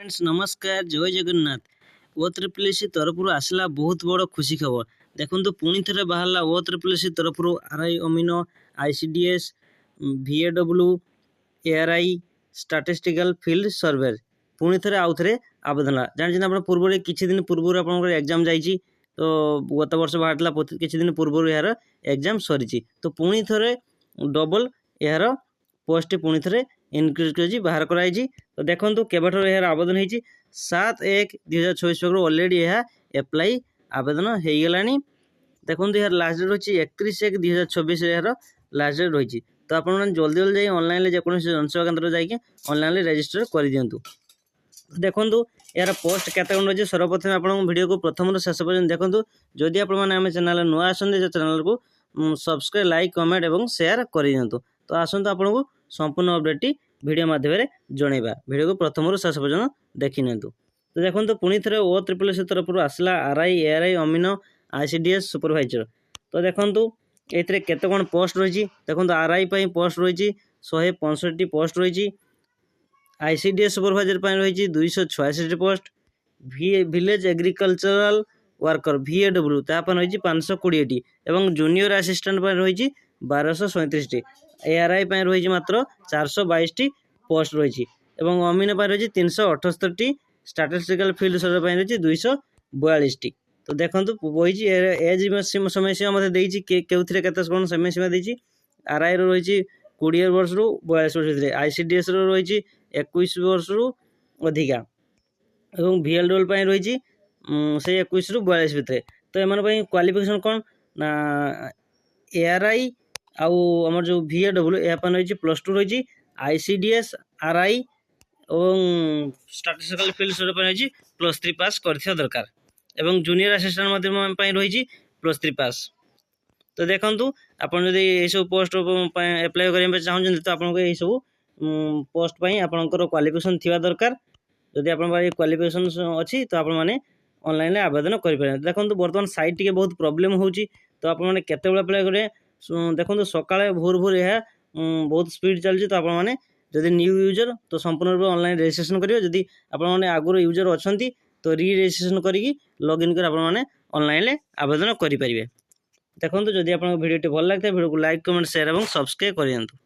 Friends नमस्कार जय जगन्नाथ ओ triple तरफ आसला बहुत बड़ खुशी खबर देखो पुणी थे बाहर ओ त्रिपल तरफ RI amino ICDS VAW ARI statistical field survey पुणी थे आउ थे आवेदन जानते आप पूर्व किसी दिन पूर्व आप एग्जाम जाइए तो गत वर्ष बाहर किसी दिन पूर्व यार एग्जाम सरी तो पुणी थे डबल यार पोस्ट पुणी थे इनक्रीज कर बाहर कराई तो देखो केवठ यार आवेदन हो 7/1/2024 पाखु अलरेडी यह एप्लाई आवेदन हो गला देखो यार लास्ट डेट रही 31/1/2024 यार लास्ट डेट रही तो आप जल्दी जल्दी जाए ऑनलाइन जेको जनसेवा केन्द्र जाकि ऑनलाइन रेजिस्टर कर दिंतु देखो यार पोस्ट केते कौन रही सर्वप्रथम आप वीडियो को प्रथम शेष पर्यटन देखो जदि आप चैनल नुआ आसते चैनल को सब्सक्राइब लाइक कमेंट और शेयर कर दिंतु तो आसतु आपको संपूर्ण अपडेट वीडियो माध्यम जनइबा वीडियो को प्रथम शेष पर्यटन देखी नियंतु तो देखो पुणी थे ओ त्रिपल तरफ आसला RI ARI amino ICDS supervisor तो देखो ये केते कौन पोस्ट रही देखो आरआई पोस्ट रही 165 पोस्ट रही ICDS सुपरवाइजर रही 266 post village agricultural worker VAW तापर रही 520 एवं जूनियर असिस्टेंट रही 1237 ARI रही मात्र 422 पोस्ट रही एवं अमीनो रही 378 स्टैटिस्टिकल फील्ड सर्वे रही 242 तो देखो वही एज समय सीमा मतलब देती कौन समय सीमा देती आरआई रही 20 वर्ष रु 42 वर्ष ICDS रही 21 वर्ष रु अधिका और VLW रही से 21 रु 42 भितर तो एम क्वालिफिकेशन कौन ना ARI आउ आमर जो VAW यहाँ रही +2 रही ICDS RI और स्टैटिस्टिकल फील्ड सर्वे रही +3 पास कर दरकार एवं जूनियर असिस्टेंट रही +3 पास तो देखो आप सब पोस्ट एप्लाई करने चाहते तो आपको यही सब पोस्ट पर आपंकर क्वालिफिकेशन थी दरकार जदि आप क्वालिफिकेशन अच्छी तो आपने ऑनलाइन आवेदन करें देखो बर्तमान साइट टी बहुत प्रोब्लेम हो तो आपने केते अप्लाई करें देखो सकाଳେ भोर भोर यह बहुत स्पीड चलती तो आपने जदि न्यू यूजर तो संपूर्ण रूप ऑनलाइन रजिस्ट्रेशन करेंगे जदि आपने आगुरी यूजर अच्छा तो रजिस्ट्रेशन करी लॉगिन कर आपने ऑनलाइन आवेदन करेंगे देखो जदि आप वीडियो भल लगता है वीडियो को लाइक कमेंट शेयर और सब्सक्राइब कर दियंतु।